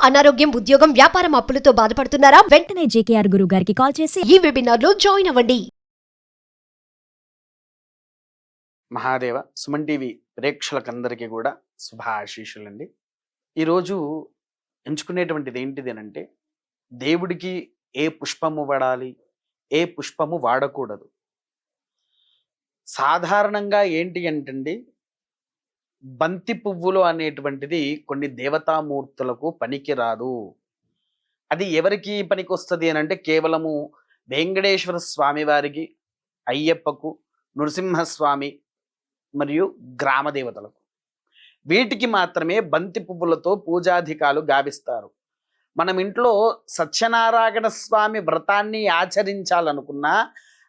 అనారోగ్యం, ఉద్యోగం, వ్యాపారం అప్పులతో బాధపడుతున్నారా? వెంటనే జేకేఆర్ గురువు గారికి కాల్ చేసి ఈ వెబినార్ లో జాయిన్ అవ్వండి. మహాదేవ సుమన్ టీవీ ప్రేక్షకులందరికీ కూడా శుభాశీషులండి. ఈరోజు ఎంచుకునేటువంటిది ఏంటిది అంటే, దేవుడికి ఏ పుష్పము వాడాలి, ఏ పుష్పము వాడకూడదు. సాధారణంగా ఏంటి అంటండి, బంతి పువ్వులు అనేటువంటిది కొన్ని దేవతామూర్తులకు పనికిరాదు. అది ఎవరికి పనికి వస్తుంది అని అంటే, కేవలము వెంకటేశ్వర స్వామి వారికి, అయ్యప్పకు, నృసింహస్వామి మరియు గ్రామ దేవతలకు, వీటికి మాత్రమే బంతి పువ్వులతో పూజాధికాలు గావిస్తారు. మనం ఇంట్లో సత్యనారాయణ స్వామి వ్రతాన్ని ఆచరించాలనుకున్న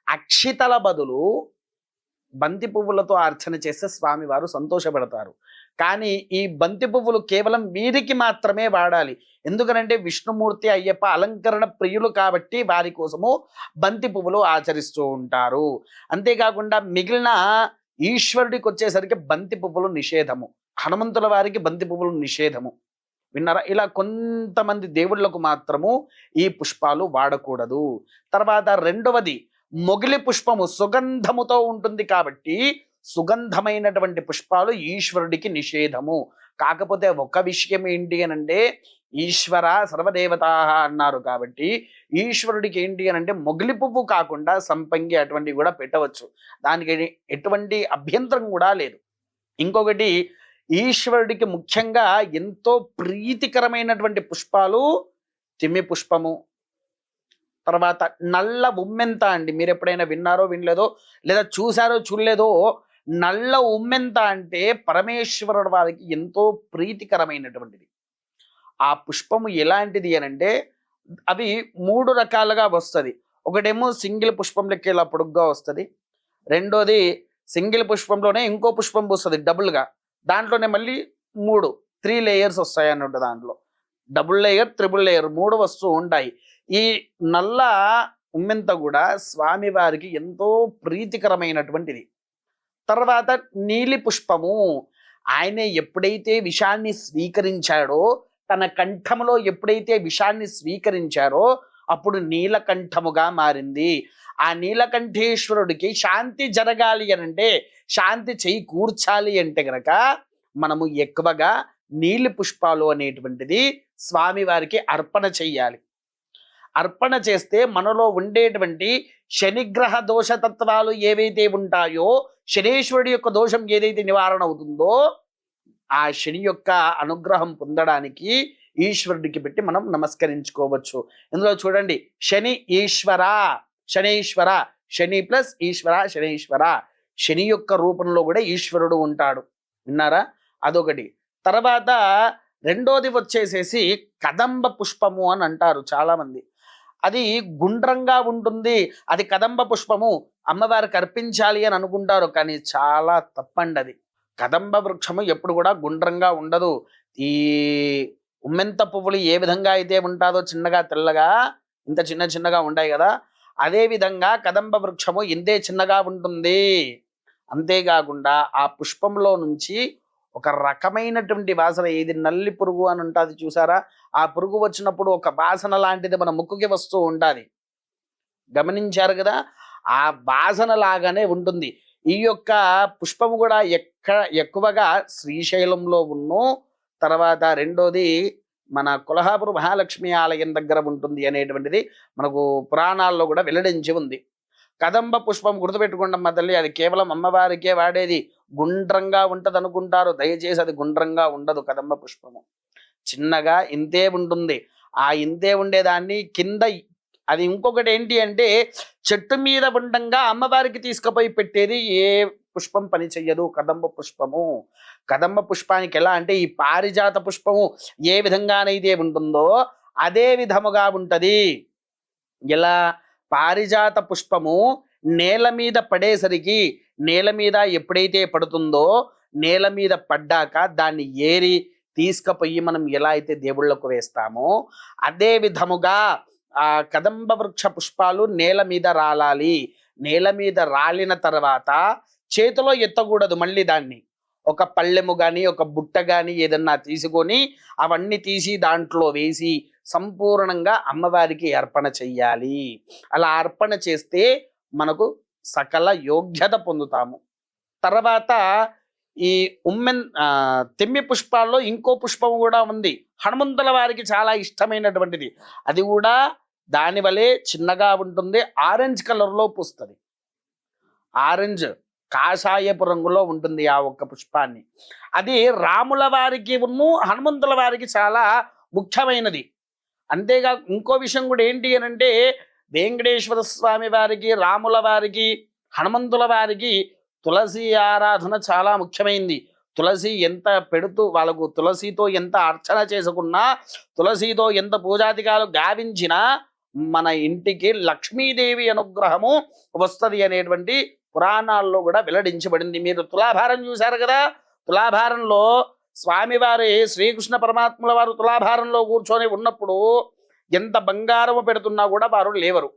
అక్షితల బదులు బంతి పువ్వులతో అర్చన చేస్తే స్వామివారు సంతోషపడతారు. కానీ ఈ బంతి పువ్వులు కేవలం వీరికి మాత్రమే వాడాలి. ఎందుకనంటే విష్ణుమూర్తి, అయ్యప్ప అలంకరణ ప్రియులు కాబట్టి వారి కోసము బంతి పువ్వులు ఆచరిస్తూ ఉంటారు. అంతేకాకుండా మిగిలిన ఈశ్వరుడికి వచ్చేసరికి బంతి పువ్వులు నిషేధము, హనుమంతుల వారికి బంతి పువ్వులు నిషేధము. విన్నారా? ఇలా కొంతమంది దేవుళ్లకు మాత్రము ఈ పుష్పాలు వాడకూడదు. తర్వాత రెండవది, మొగిలి పుష్పము సుగంధముతో ఉంటుంది కాబట్టి సుగంధమైనటువంటి పుష్పాలు ఈశ్వరుడికి నిషేధము. కాకపోతే ఒక విషయం ఏంటి అనంటే, ఈశ్వర సర్వదేవతా అన్నారు కాబట్టి ఈశ్వరుడికి ఏంటి అనంటే మొగిలి పువ్వు కాకుండా సంపంగి అటువంటివి కూడా పెట్టవచ్చు. దానికి ఎటువంటి అభ్యంతరం కూడా లేదు. ఇంకొకటి, ఈశ్వరుడికి ముఖ్యంగా ఎంతో ప్రీతికరమైనటువంటి పుష్పాలు తిమ్మి పుష్పము, తర్వాత నల్ల ఉమ్మెంత అండి. మీరు ఎప్పుడైనా విన్నారో వినలేదో, లేదా చూసారో చూడలేదో, నల్ల ఉమ్మెంత అంటే పరమేశ్వరుడు వారికి ఎంతో ప్రీతికరమైనటువంటిది. ఆ పుష్పము ఎలాంటిది అనంటే, అవి 3 రకాలుగా వస్తుంది. ఒకటేమో సింగిల్ పుష్పం లెక్క ఇలా పొడుగ్గా వస్తుంది. రెండోది సింగిల్ పుష్పంలోనే ఇంకో పుష్పం వస్తుంది డబుల్గా, దాంట్లోనే మళ్ళీ 3 లేయర్స్ వస్తాయి అన్నట్టు. దాంట్లో డబుల్ లేయర్, ట్రిపుల్ లేయర్ 3 వస్తూ ఉంటాయి. ఈ నల్ల ఉమ్మెంత కూడా స్వామివారికి ఎంతో ప్రీతికరమైనటువంటిది. తర్వాత నీలి పుష్పము, ఆయన ఎప్పుడైతే విషాన్ని స్వీకరించాడో, తన కంఠములో ఎప్పుడైతే విషాన్ని స్వీకరించారో అప్పుడు నీలకంఠముగా మారింది. ఆ నీలకంఠేశ్వరుడికి శాంతి జరగాలి అనంటే, శాంతి చేయి కూర్చాలి అంటే గనక మనము ఎక్కువగా నీలి పుష్పాలు అనేటువంటిది స్వామివారికి అర్పణ చెయ్యాలి. అర్పణ చేస్తే మనలో ఉండేటువంటి శనిగ్రహ దోషతత్వాలు ఏవైతే ఉంటాయో, శనీశ్వరుడి యొక్క దోషం ఏదైతే నివారణ అవుతుందో, ఆ శని యొక్క అనుగ్రహం పొందడానికి ఈశ్వరుడికి పెట్టి మనం నమస్కరించుకోవచ్చు. ఇందులో చూడండి, శని ఈశ్వర, శనీశ్వర, శని ప్లస్ ఈశ్వర, శనీశ్వర. శని యొక్క రూపంలో కూడా ఈశ్వరుడు ఉంటాడు. విన్నారా? అదొకటి. తర్వాత రెండోది వచ్చేసేసి కదంబ పుష్పము అని అంటారు చాలామంది. అది గుండ్రంగా ఉంటుంది, అది కదంబ పుష్పము, అమ్మవారికి అర్పించాలి అని అనుకుంటారు. కానీ చాలా తప్పండి. అది కదంబ వృక్షము ఎప్పుడు కూడా గుండ్రంగా ఉండదు. ఈ ఉమ్మెంత పువ్వులు ఏ విధంగా అయితే ఉంటుందో, చిన్నగా తెల్లగా ఇంత చిన్నగా ఉంటాయి కదా, అదే విధంగా కదంబ వృక్షము ఇంతే చిన్నగా ఉంటుంది. అంతేకాకుండా ఆ పుష్పంలో నుంచి ఒక రకమైనటువంటి వాసన, ఏది నల్లి పురుగు అని ఉంటుంది చూసారా, ఆ పురుగు వచ్చినప్పుడు ఒక వాసన లాంటిది మన ముక్కుకి వస్తూ ఉంటుంది. గమనించారు కదా? ఆ వాసన లాగానే ఉంటుంది. ఈ యొక్క పుష్పము కూడా ఎక్కువగా శ్రీశైలంలో ఉన్ను, తర్వాత రెండోది మన కొల్హాపూర్ మహాలక్ష్మి ఆలయం దగ్గర ఉంటుంది అనేటువంటిది మనకు పురాణాల్లో కూడా వెల్లడించి ఉంది. కదంబ పుష్పం గుర్తుపెట్టుకోండమ్మ తల్లి, అది కేవలం అమ్మవారికే వాడేది. గుండ్రంగా ఉంటుంది అనుకుంటారు, దయచేసి అది గుండ్రంగా ఉండదు. కదంబ పుష్పము చిన్నగా ఇంతే ఉంటుంది. ఆ ఇంతే ఉండేదాన్ని కింద, అది ఇంకొకటి ఏంటి అంటే, చెట్టు మీద ఉండంగా అమ్మవారికి తీసుకుపోయి పెట్టేది ఏ పుష్పం పని చెయ్యదు, కదంబ పుష్పము. కదంబ పుష్పానికి ఎలా అంటే, ఈ పారిజాత పుష్పము ఏ విధంగానైతే ఉంటుందో అదే విధముగా ఉంటుంది. ఎలా? పారిజాత పుష్పము నేల మీద పడేసరికి, నేల మీద ఎప్పుడైతే పడుతుందో, నేల మీద పడ్డాక దాన్ని ఏరి తీసుకుపోయి మనం ఎలా అయితే దేవుళ్ళకు వేస్తామో, అదే విధముగా ఆ కదంబ వృక్ష పుష్పాలు నేల మీద రాలాలి. నేల మీద రాలిన తర్వాత చేతిలో ఎత్తకూడదు, మళ్ళీ దాన్ని ఒక పళ్ళెము కానీ ఒక బుట్ట కానీ ఏదన్నా తీసుకొని అవన్నీ తీసి దాంట్లో వేసి సంపూర్ణంగా అమ్మవారికి అర్పణ చెయ్యాలి. అలా అర్పణ చేస్తే మనకు సకల యోగ్యత పొందుతాము. తర్వాత ఈ తెమ్మి పుష్పాల్లో ఇంకో పుష్పం కూడా ఉంది, హనుమంతుల వారికి చాలా ఇష్టమైనటువంటిది. అది కూడా దాని వలె చిన్నగా ఉంటుంది, ఆరెంజ్ కలర్లో పూస్తుంది. ఆరెంజ్ కాషాయపు రంగులో ఉంటుంది ఆ ఒక్క పుష్పాన్ని. అది రాముల వారికి హనుమంతుల వారికి చాలా ముఖ్యమైనది. అంతేగా ఇంకో విషయం కూడా ఏంటి అని అంటే, వెంకటేశ్వర స్వామి వారికి, రాముల వారికి, హనుమంతుల వారికి తులసి ఆరాధన చాలా ముఖ్యమైంది. తులసి ఎంత పెడుతూ వాళ్ళకు తులసితో ఎంత అర్చన చేసుకున్నా, తులసితో ఎంత పూజాధికాలు గావించినా మన ఇంటికి లక్ష్మీదేవి అనుగ్రహము వస్తుంది అనేటువంటి పురాణాల్లో కూడా వెల్లడించబడింది. మీరు తులాభారం చూశారు కదా, తులాభారంలో స్వామివారి శ్రీకృష్ణ పరమాత్ముల వారు తులాభారంలో కూర్చొని ఉన్నప్పుడు ఎంత బంగారము పెడుతున్నా కూడా వారు లేవరు.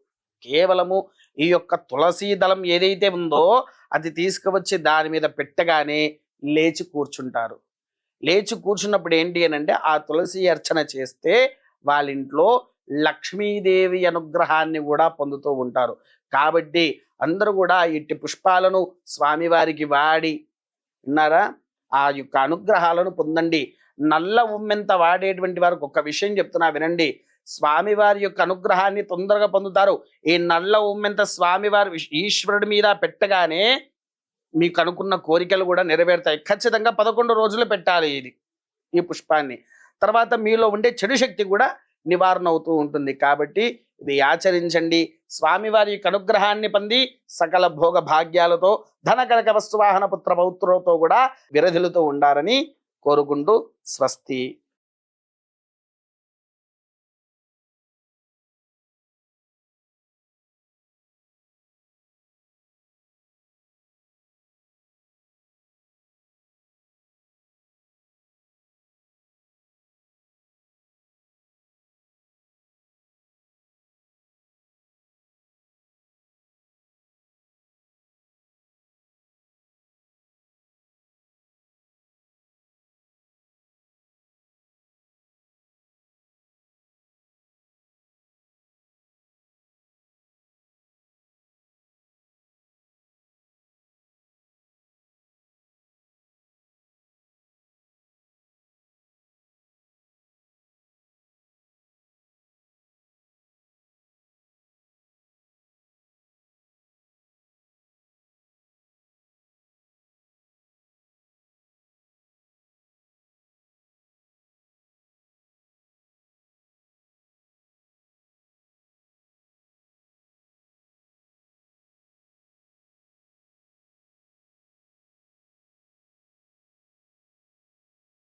కేవలము ఈ యొక్క తులసీ దళం ఏదైతే ఉందో అది తీసుకువచ్చి దాని మీద పెట్టగానే లేచి కూర్చుంటారు. లేచి కూర్చున్నప్పుడు ఏంటి అని అంటే, ఆ తులసి అర్చన చేస్తే వాళ్ళ ఇంట్లో లక్ష్మీదేవి అనుగ్రహాన్ని కూడా పొందుతూ ఉంటారు. కాబట్టి అందరూ కూడా ఇట్టి పుష్పాలను స్వామివారికి వాడి విన్నారా, ఆ యొక్క అనుగ్రహాలను పొందండి. నల్ల ఉమ్మెంత వాడేటువంటి వారికి ఒక విషయం చెప్తున్నా వినండి, స్వామివారి యొక్క అనుగ్రహాన్ని తొందరగా పొందుతారు. ఈ నల్ల ఉమ్మెంత స్వామివారి ఈశ్వరుడి మీద పెట్టగానే మీకు అనుకున్న కోరికలు కూడా నెరవేరుతాయి. ఖచ్చితంగా 11 రోజులు పెట్టాలి ఈ పుష్పాన్ని. తర్వాత మీలో ఉండే చెడు శక్తి కూడా నివారణ అవుతూ ఉంటుంది. కాబట్టి ఇది ఆచరించండి. స్వామివారి యొక్క అనుగ్రహాన్ని పొంది సకల భోగ భాగ్యాలతో ధన కనక వస్తువాహన పుత్ర పౌత్రులతో కూడా విరధిలుతూ ఉండాలని కోరుకుంటూ స్వస్తి.